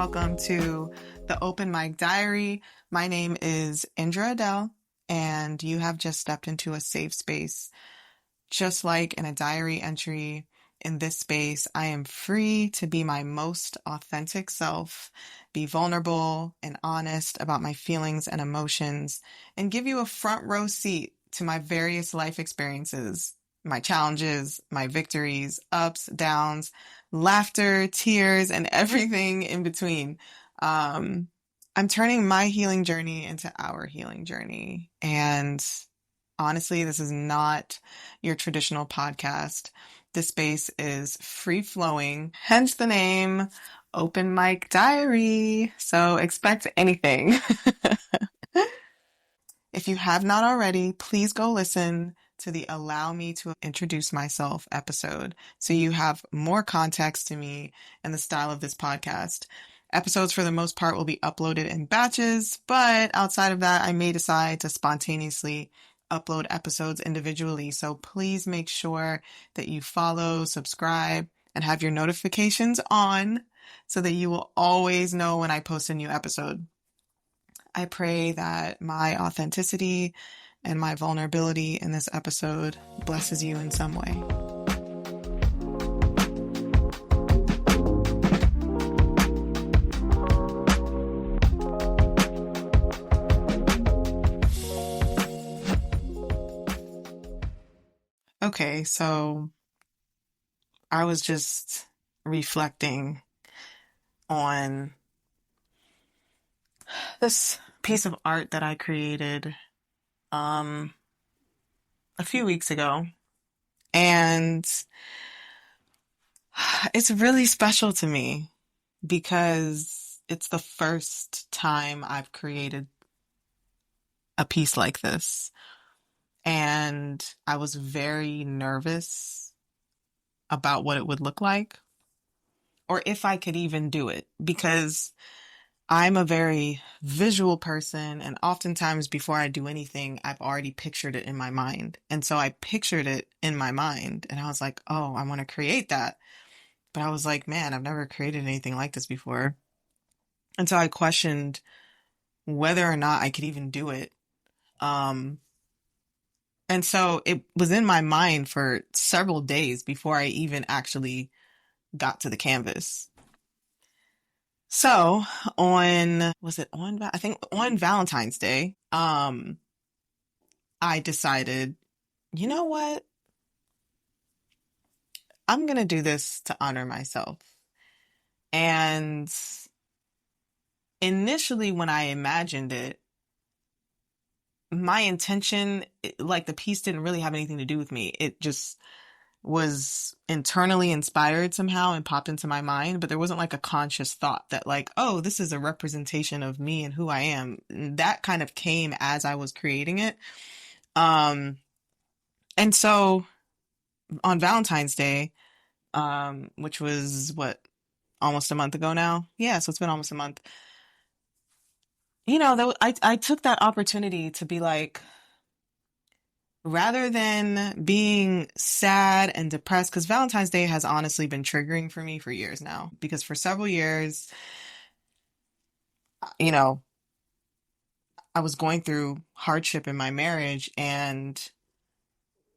welcome to the Open Mic Diary. My name is Indra Adele, and you have just stepped into a safe space. Just like in a diary entry, in this space, I am free to be my most authentic self, be vulnerable and honest about my feelings and emotions, and give you a front row seat to my various life experiences, my challenges, my victories, ups, downs, laughter, tears, and everything in between. I'm turning my healing journey into our healing journey. And honestly, this is not your traditional podcast. This space is free flowing, hence the name Open Mic Diary. So expect anything. If you have not already, please go listen to the Allow Me to Introduce Myself episode so you have more context to me and the style of this podcast. Episodes, for the most part, will be uploaded in batches, but outside of that, I may decide to spontaneously upload episodes individually. So please make sure that you follow, subscribe, and have your notifications on so that you will always know when I post a new episode. I pray that my authenticity and my vulnerability in this episode blesses you in some way. Okay, so I was just reflecting on this piece of art that I created a few weeks ago, and it's really special to me because it's the first time I've created a piece like this, and I was very nervous about what it would look like or if I could even do it, because I'm a very visual person, and oftentimes before I do anything, I've already pictured it in my mind. And so I pictured it in my mind, and I was like, oh, I want to create that. But I was like, man, I've never created anything like this before. And so I questioned whether or not I could even do it. And so it was in my mind for several days before I even actually got to the canvas. So I think on Valentine's Day, I decided, you know what? I'm going to do this to honor myself. And initially when I imagined it, my intention, like the piece didn't really have anything to do with me. It just was internally inspired somehow and popped into my mind, but there wasn't like a conscious thought that like, oh, this is a representation of me and who I am. That kind of came as I was creating it. And so on Valentine's Day, which was almost a month ago now. Yeah. So it's been almost a month. I took that opportunity to be like, rather than being sad and depressed, because Valentine's Day has honestly been triggering for me for years now, because for several years, I was going through hardship in my marriage, and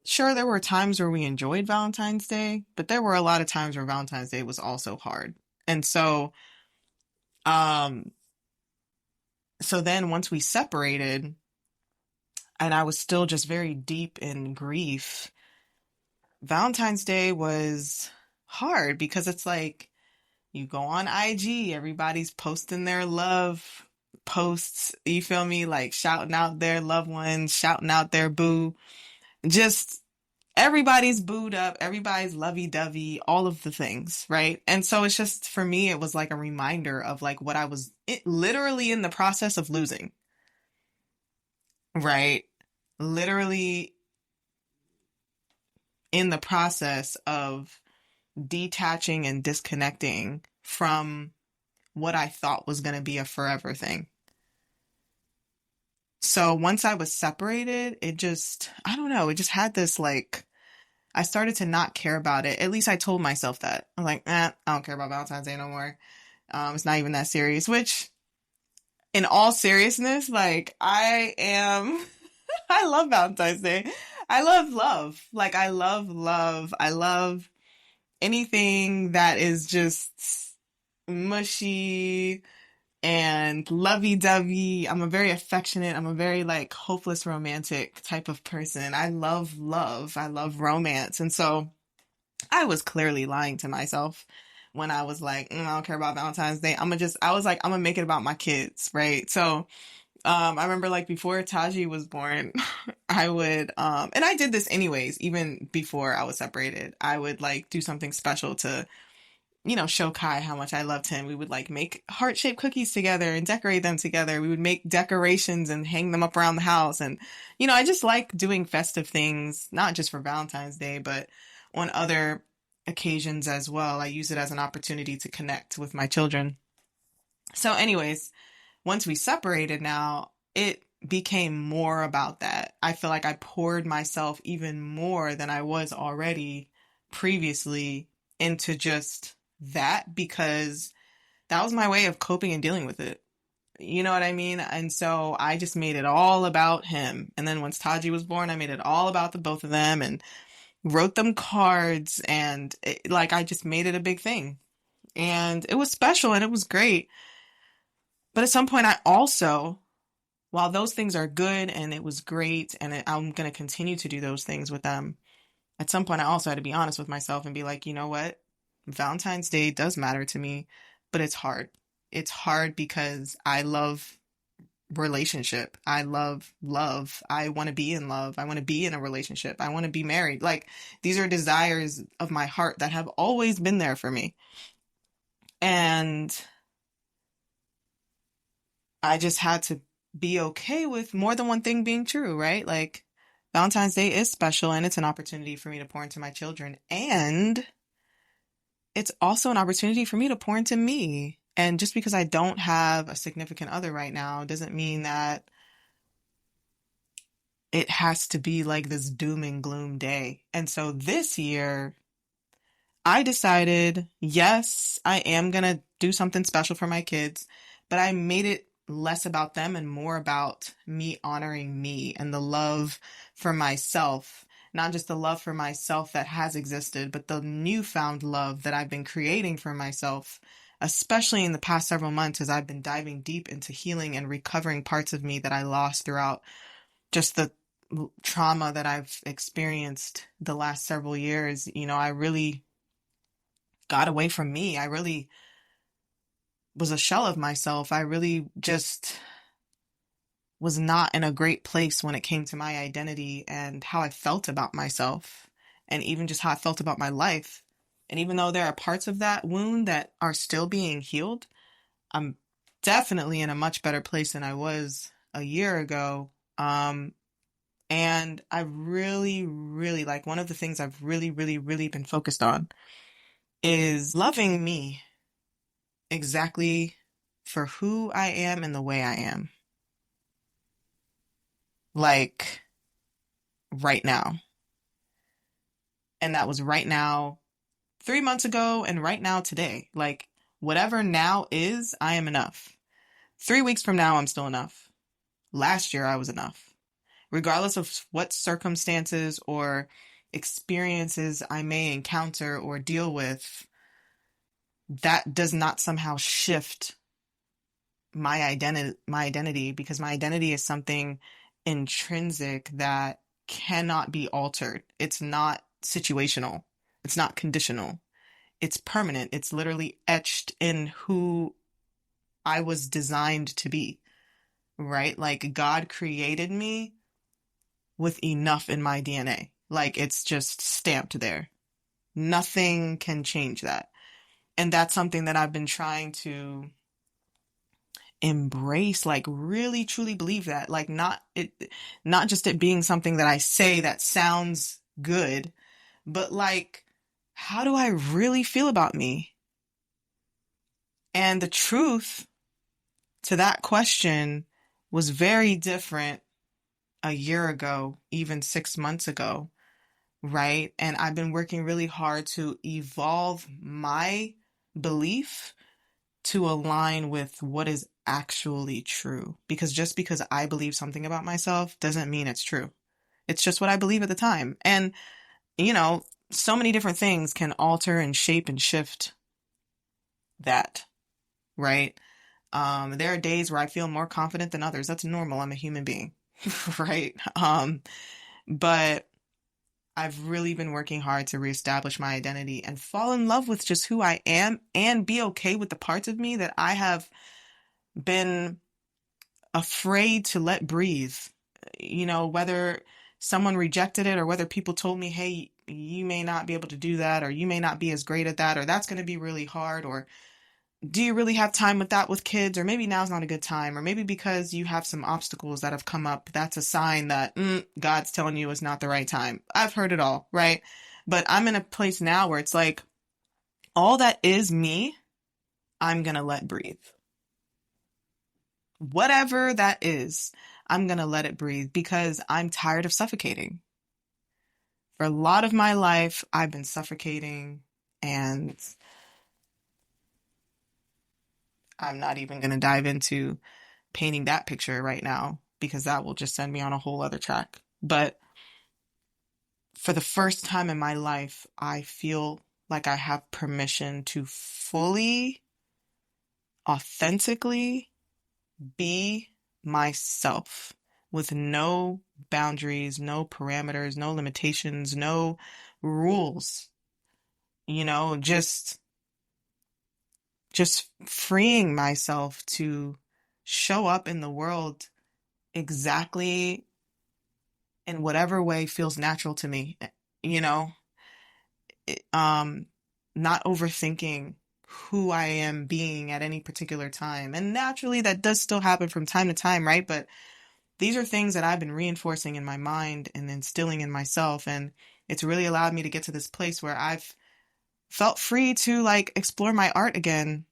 sure, there were times where we enjoyed Valentine's Day, but there were a lot of times where Valentine's Day was also hard. And so, so then once we separated, and I was still just very deep in grief, Valentine's Day was hard because it's like you go on IG, everybody's posting their love posts, you feel me? Like shouting out their loved ones, shouting out their boo. Just everybody's booed up, everybody's lovey-dovey, all of the things, right? And so it's just, for me, it was like a reminder of like what I was literally in the process of losing, right? Literally in the process of detaching and disconnecting from what I thought was going to be a forever thing. So once I was separated, it just had this like, I started to not care about it. At least I told myself that. I'm like, I don't care about Valentine's Day no more. It's not even that serious, which in all seriousness, like I am, I love Valentine's Day. I love love. Like I love love. I love anything that is just mushy and lovey-dovey. I'm a very affectionate, I'm a very like hopeless romantic type of person. I love love. I love romance. And so I was clearly lying to myself when I was like, I don't care about Valentine's Day. I was like, I'm gonna make it about my kids, right? So, I remember like before Taji was born, I would, and I did this anyways, even before I was separated. I would like do something special to, show Kai how much I loved him. We would like make heart-shaped cookies together and decorate them together. We would make decorations and hang them up around the house. And, I just like doing festive things, not just for Valentine's Day, but on other occasions as well. I use it as an opportunity to connect with my children. So anyways, once we separated now, it became more about that. I feel like I poured myself even more than I was already previously into just that because that was my way of coping and dealing with it. You know what I mean? And so I just made it all about him. And then once Taji was born, I made it all about the both of them and wrote them cards and I just made it a big thing. And it was special and it was great. But at some point I also, while those things are good and it was great and I'm going to continue to do those things with them, at some point I also had to be honest with myself and be like, you know what? Valentine's Day does matter to me, but it's hard. It's hard because I love relationship. I love love. I want to be in love. I want to be in a relationship. I want to be married. Like these are desires of my heart that have always been there for me. And I just had to be okay with more than one thing being true, right? Like Valentine's Day is special and it's an opportunity for me to pour into my children. And it's also an opportunity for me to pour into me. And just because I don't have a significant other right now doesn't mean that it has to be like this doom and gloom day. And so this year, I decided, yes, I am going to do something special for my kids, but I made it less about them and more about me honoring me and the love for myself. Not just the love for myself that has existed, but the newfound love that I've been creating for myself, especially in the past several months as I've been diving deep into healing and recovering parts of me that I lost throughout just the trauma that I've experienced the last several years. I really got away from me. I really was a shell of myself. I really just was not in a great place when it came to my identity and how I felt about myself and even just how I felt about my life. And even though there are parts of that wound that are still being healed, I'm definitely in a much better place than I was a year ago. And I really, really like one of the things I've really, really, really been focused on is loving me exactly for who I am and the way I am. Like right now. And that was right now 3 months ago and right now today. Like whatever now is, I am enough. 3 weeks from now, I'm still enough. Last year, I was enough. Regardless of what circumstances or experiences I may encounter or deal with, that does not somehow shift my identity because my identity is something intrinsic that cannot be altered. It's not situational. It's not conditional. It's permanent. It's literally etched in who I was designed to be, right? Like God created me with enough in my DNA. Like it's just stamped there. Nothing can change that. And that's something that I've been trying to embrace, like really truly believe that, like not just it being something that I say that sounds good, but like how do I really feel about me? And the truth to that question was very different a year ago, even 6 months ago, right? And I've been working really hard to evolve my belief to align with what is actually true. Because just because I believe something about myself doesn't mean it's true. It's just what I believe at the time. And, you know, so many different things can alter and shape and shift that, right? There are days where I feel more confident than others. That's normal. I'm a human being, right? But I've really been working hard to reestablish my identity and fall in love with just who I am and be okay with the parts of me that I have been afraid to let breathe. You know, whether someone rejected it or whether people told me, hey, you may not be able to do that, or you may not be as great at that, or that's going to be really hard, or do you really have time with that with kids, or maybe now's not a good time, or maybe because you have some obstacles that have come up, that's a sign that God's telling you it's not the right time. I've heard it all, right? But I'm in a place now where it's like, all that is me, I'm going to let breathe. Whatever that is, I'm going to let it breathe because I'm tired of suffocating. For a lot of my life, I've been suffocating, and I'm not even going to dive into painting that picture right now because that will just send me on a whole other track. But for the first time in my life, I feel like I have permission to fully, authentically be myself with no boundaries, no parameters, no limitations, no rules. You know, just freeing myself to show up in the world exactly in whatever way feels natural to me, you know, it, not overthinking who I am being at any particular time. And naturally that does still happen from time to time, right? But these are things that I've been reinforcing in my mind and instilling in myself. And it's really allowed me to get to this place where I've felt free to like explore my art again,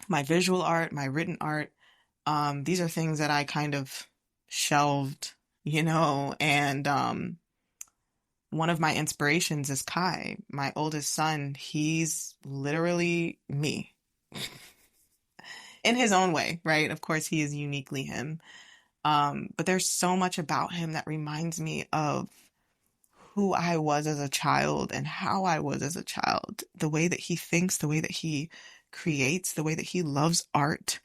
my visual art, my written art. These are things that I kind of shelved, you know, and one of my inspirations is Kai, my oldest son. He's literally me in his own way, right? Of course, he is uniquely him. But there's so much about him that reminds me of who I was as a child and how I was as a child, the way that he thinks, the way that he creates, the way that he loves art,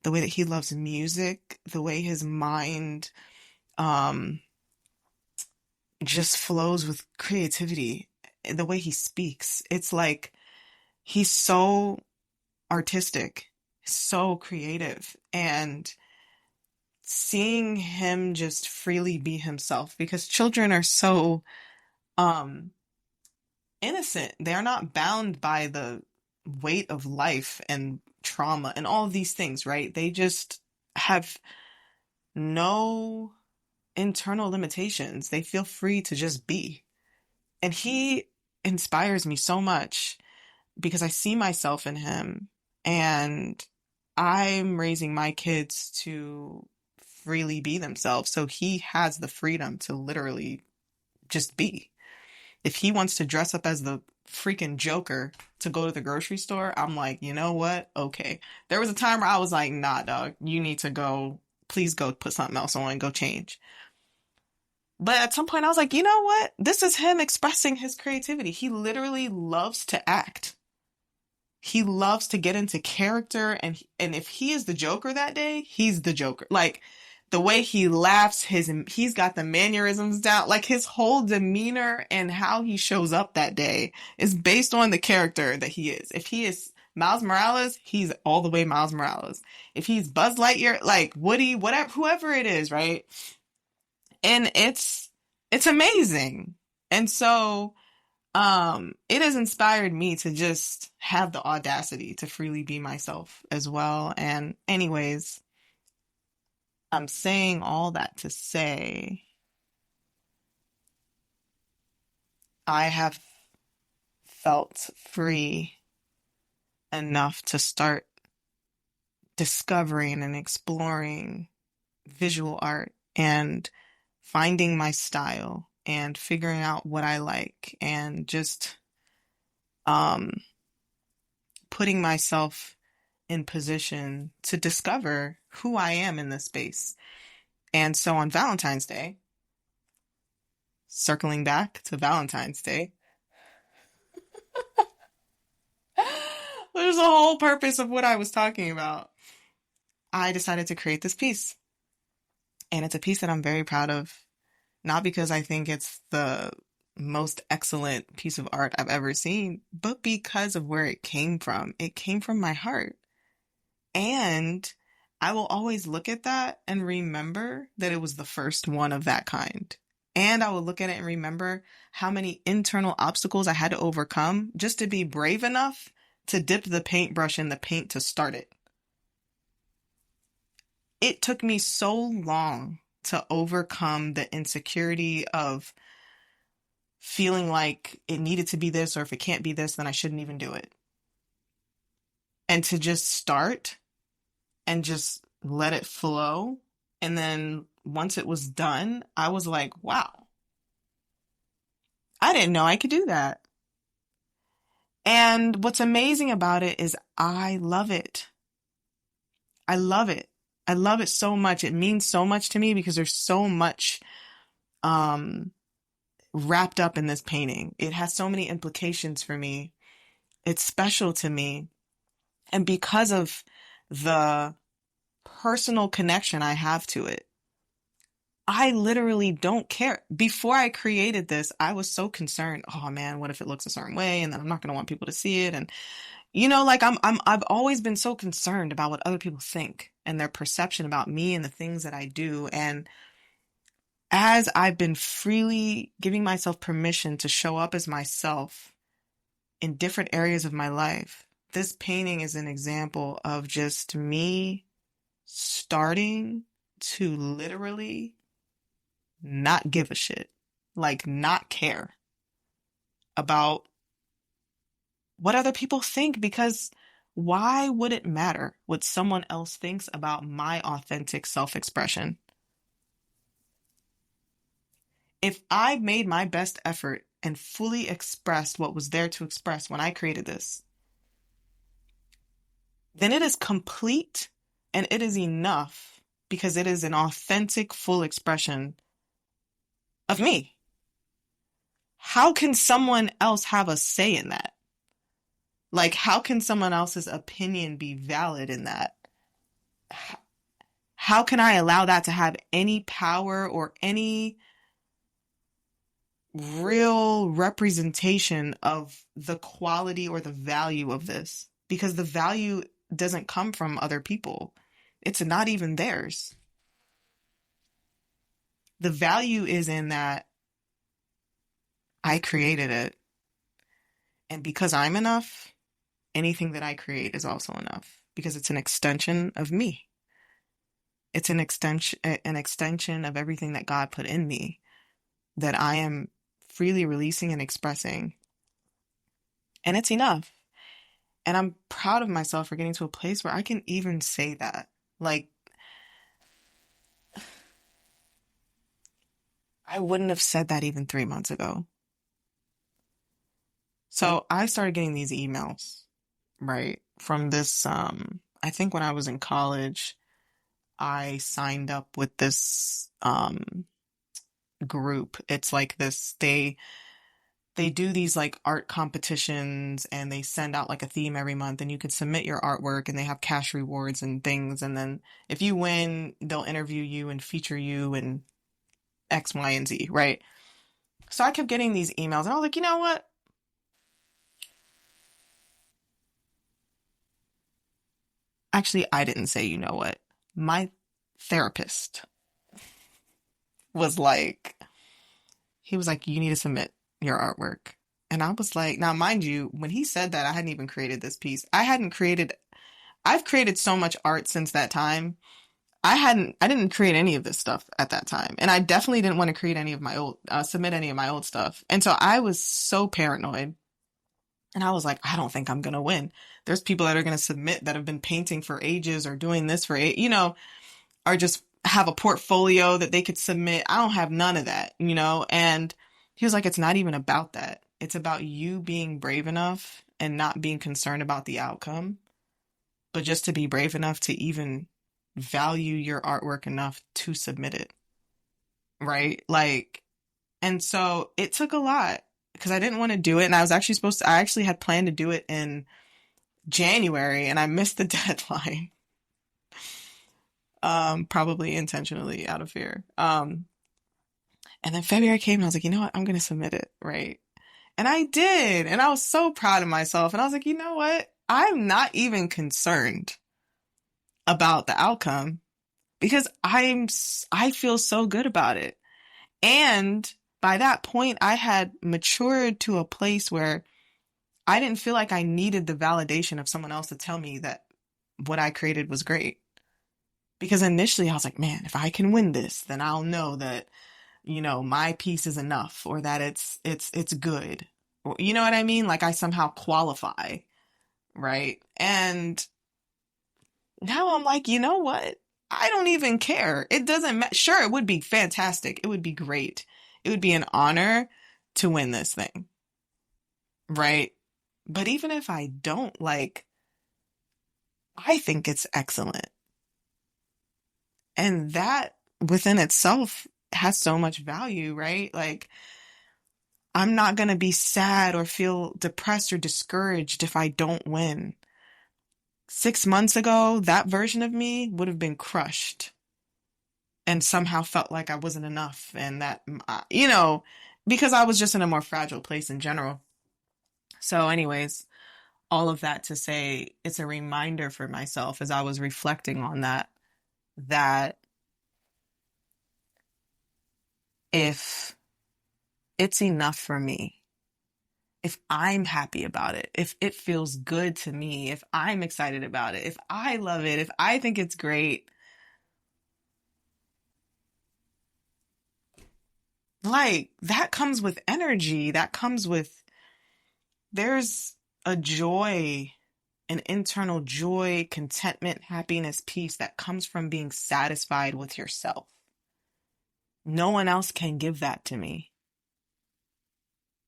the way that he loves music, the way his mind just flows with creativity, the way he speaks. It's like he's so artistic, so creative, and seeing him just freely be himself, because children are so um innocent. They're not bound by the weight of life and trauma and all of these things, right? They just have no internal limitations. They feel free to just be. And he inspires me so much because I see myself in him, and I'm raising my kids to freely be themselves. So he has the freedom to literally just be. If he wants to dress up as the freaking Joker to go to the grocery store, I'm like, you know what? Okay. There was a time where I was like, nah, dog, you need to go, please go put something else on and go change. But at some point I was like, you know what? This is him expressing his creativity. He literally loves to act. He loves to get into character, and if he is the Joker that day, he's the Joker. Like the way he laughs, he's got the mannerisms down, like his whole demeanor and how he shows up that day is based on the character that he is. If he is Miles Morales, he's all the way Miles Morales. If he's Buzz Lightyear, like Woody, whatever, whoever it is, right? And it's amazing. And so it has inspired me to just have the audacity to freely be myself as well. And anyways, I'm saying all that to say I have felt free enough to start discovering and exploring visual art and finding my style and figuring out what I like, and just putting myself in position to discover who I am in this space. And so on Valentine's Day, circling back to Valentine's Day, there's a whole purpose of what I was talking about. I decided to create this piece. And it's a piece that I'm very proud of, not because I think it's the most excellent piece of art I've ever seen, but because of where it came from. It came from my heart. And I will always look at that and remember that it was the first one of that kind. And I will look at it and remember how many internal obstacles I had to overcome just to be brave enough to dip the paintbrush in the paint to start it. It took me so long to overcome the insecurity of feeling like it needed to be this, or if it can't be this, then I shouldn't even do it. And to just start and just let it flow. And then once it was done, I was like, wow, I didn't know I could do that. And what's amazing about it is I love it. I love it. I love it so much. It means so much to me because there's so much wrapped up in this painting. It has so many implications for me. It's special to me. And because of the personal connection I have to it, I literally don't care. Before I created this, I was so concerned. Oh man, what if it looks a certain way? And then I'm not going to want people to see it. And like I've always been so concerned about what other people think and their perception about me and the things that I do. And as I've been freely giving myself permission to show up as myself in different areas of my life, this painting is an example of just me starting to literally not give a shit, like not care about what other people think, because why would it matter what someone else thinks about my authentic self-expression? If I made my best effort and fully expressed what was there to express when I created this, then it is complete and it is enough because it is an authentic, full expression of me. How can someone else have a say in that? Like, how can someone else's opinion be valid in that? How can I allow that to have any power or any real representation of the quality or the value of this? Because the value doesn't come from other people. It's not even theirs. The value is in that I created it. And because I'm enough, anything that I create is also enough because it's an extension of me. It's an extension of everything that God put in me that I am freely releasing and expressing. And it's enough. And I'm proud of myself for getting to a place where I can even say that. Like, I wouldn't have said that even 3 months ago. So I started getting these emails, right, from this, I think when I was in college, I signed up with this group. It's like this, they do these like art competitions and they send out like a theme every month and you can submit your artwork and they have cash rewards and things. And then if you win, they'll interview you and feature you and X, Y, and Z, right? So I kept getting these emails and I was like, you know what? Actually, I didn't say, you know what? My therapist was like, he was like, you need to submit your artwork. And I was like, now mind you, when he said that, I hadn't even created this piece. I've created so much art since that time. I didn't create any of this stuff at that time. And I definitely didn't want to create any of my submit any of my old stuff. And so I was so paranoid. And I was like, I don't think I'm going to win. There's people that are going to submit that have been painting for ages or doing this for, or just have a portfolio that they could submit. I don't have none of that, And he was like, it's not even about that. It's about you being brave enough and not being concerned about the outcome but just to be brave enough to even value your artwork enough to submit it, right? Like, and so it took a lot because I didn't want to do it. And I was actually I actually had planned to do it in January and I missed the deadline, probably intentionally out of fear. And then February came and I was like, you know what? I'm going to submit it, right? And I did. And I was so proud of myself. And I was like, you know what? I'm not even concerned about the outcome because I feel so good about it. And by that point, I had matured to a place where I didn't feel like I needed the validation of someone else to tell me that what I created was great. Because initially I was like, man, if I can win this, then I'll know that, you know, my piece is enough or that it's good. Or, you know what I mean? Like I somehow qualify, right? And now I'm like, you know what? I don't even care. It doesn't matter. Sure, it would be fantastic. It would be great. It would be an honor to win this thing, right? But even if I don't, like, I think it's excellent. And that within itself has so much value, right? Like, I'm not going to be sad or feel depressed or discouraged if I don't win. 6 months ago, that version of me would have been crushed and somehow felt like I wasn't enough and that, you know, because I was just in a more fragile place in general. So, anyways, all of that to say, it's a reminder for myself as I was reflecting on that, that if it's enough for me, if I'm happy about it, if it feels good to me, if I'm excited about it, if I love it, if I think it's great, like that comes with energy. That comes with, there's a joy, an internal joy, contentment, happiness, peace that comes from being satisfied with yourself. No one else can give that to me.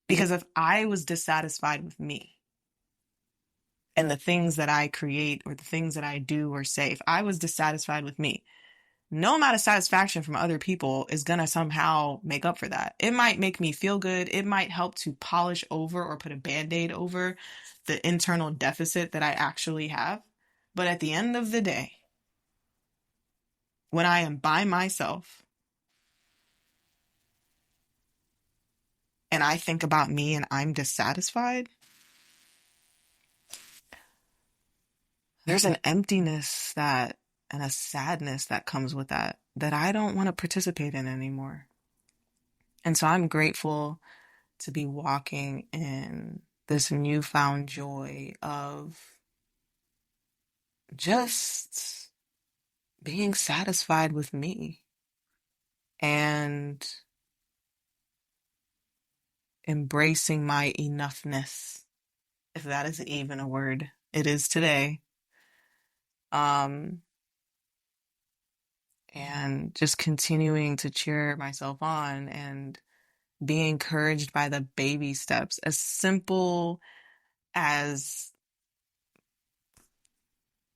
Because if I was dissatisfied with me and the things that I create or the things that I do or say, if I was dissatisfied with me, no amount of satisfaction from other people is going to somehow make up for that. It might make me feel good. It might help to polish over or put a band-aid over the internal deficit that I actually have. But at the end of the day, when I am by myself and I think about me and I'm dissatisfied, there's an emptiness that and a sadness that comes with that that I don't want to participate in anymore. And so I'm grateful to be walking in this newfound joy of just being satisfied with me and embracing my enoughness, if that is even a word. It is today. Um, and just continuing to cheer myself on and be encouraged by the baby steps, as simple as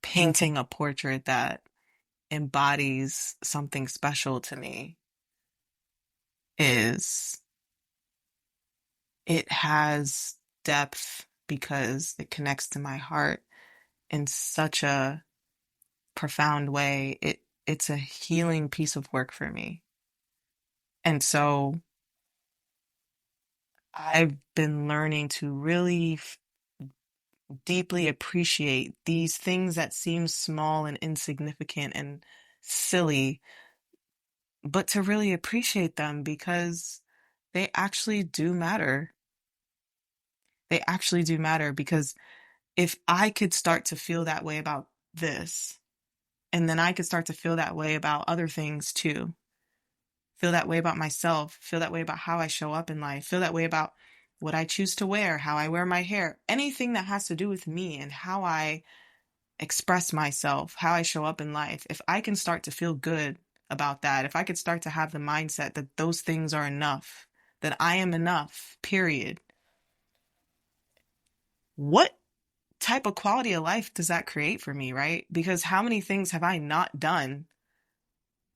painting a portrait that embodies something special to me is, it has depth because it connects to my heart in such a profound way. It's a healing piece of work for me. And so I've been learning to really deeply appreciate these things that seem small and insignificant and silly, but to really appreciate them because they actually do matter. They actually do matter because if I could start to feel that way about this, and then I could start to feel that way about other things too, feel that way about myself, feel that way about how I show up in life, feel that way about what I choose to wear, how I wear my hair, anything that has to do with me and how I express myself, how I show up in life. If I can start to feel good about that, if I could start to have the mindset that those things are enough, that I am enough, period. What type of quality of life does that create for me, right? Because how many things have I not done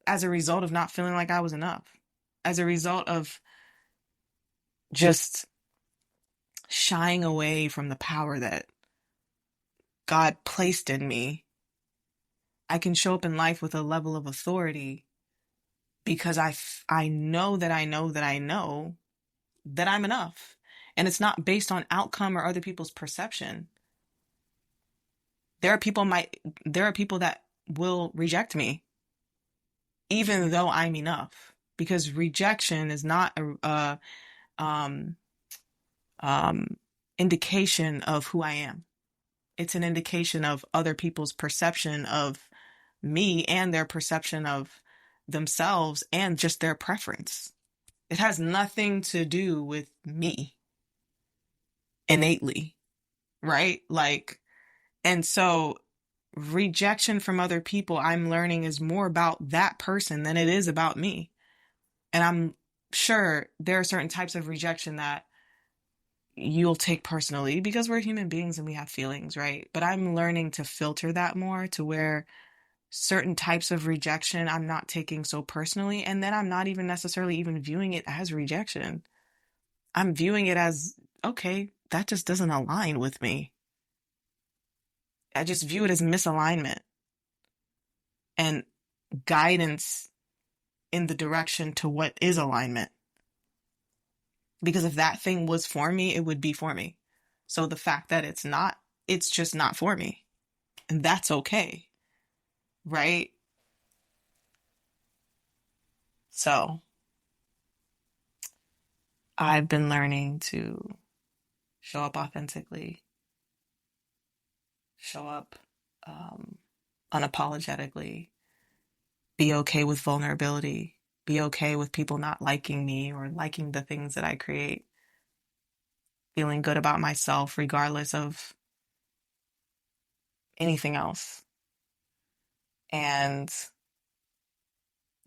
as a result of not feeling like I was enough? As a result of just shying away from the power that God placed in me. I can show up in life with a level of authority because I know that I know that I know that I'm enough. And it's not based on outcome or other people's perception. There are people might there are people that will reject me even though I'm enough, because rejection is not a um, indication of who I am. It's an indication of other people's perception of me and their perception of themselves and just their preference. It has nothing to do with me innately, right? Like, and so rejection from other people, I'm learning, is more about that person than it is about me. And I'm sure there are certain types of rejection that you'll take personally because we're human beings and we have feelings, right? But I'm learning to filter that more to where certain types of rejection I'm not taking so personally, and then I'm not even necessarily even viewing it as rejection. I'm viewing it as, okay, that just doesn't align with me. I just view it as misalignment and guidance in the direction to what is alignment. Because if that thing was for me, it would be for me. So the fact that it's not, it's just not for me. And that's okay, right? So I've been learning to show up authentically, show up unapologetically, be okay with vulnerability, be okay with people not liking me or liking the things that I create, feeling good about myself regardless of anything else, and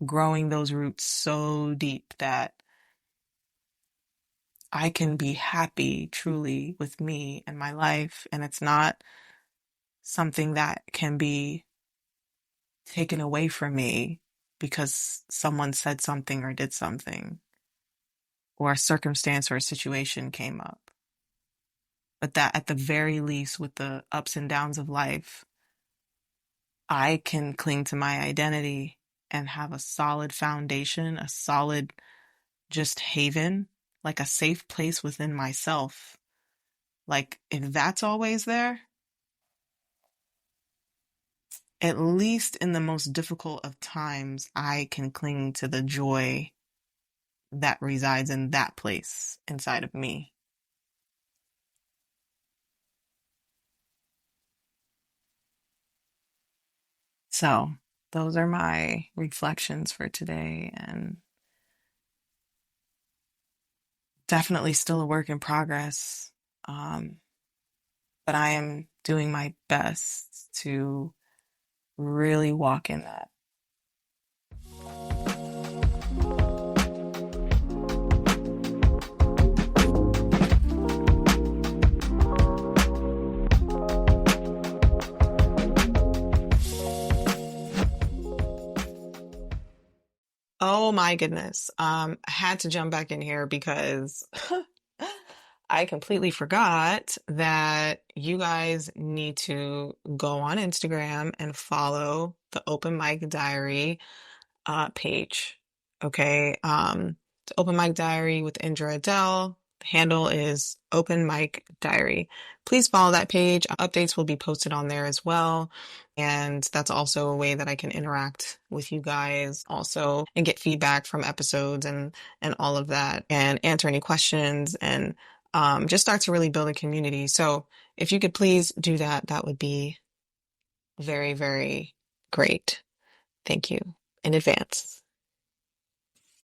growing those roots so deep that I can be happy truly with me and my life. And it's not something that can be taken away from me because someone said something or did something or a circumstance or a situation came up. But that at the very least, with the ups and downs of life, I can cling to my identity and have a solid foundation, a solid just haven, like a safe place within myself. Like, if that's always there, at least in the most difficult of times, I can cling to the joy that resides in that place inside of me. So, those are my reflections for today, and definitely still a work in progress. Um, but I am doing my best to really walk in that. Oh my goodness. I had to jump back in here because I completely forgot that you guys need to go on Instagram and follow the Open Mic Diary page. Okay. The Open Mic Diary with Indra Adele. The handle is Open Mic Diary. Please follow that page. Updates will be posted on there as well. And that's also a way that I can interact with you guys also and get feedback from episodes and all of that and answer any questions and just start to really build a community. So if you could please do that, that would be very, very great. Thank you in advance.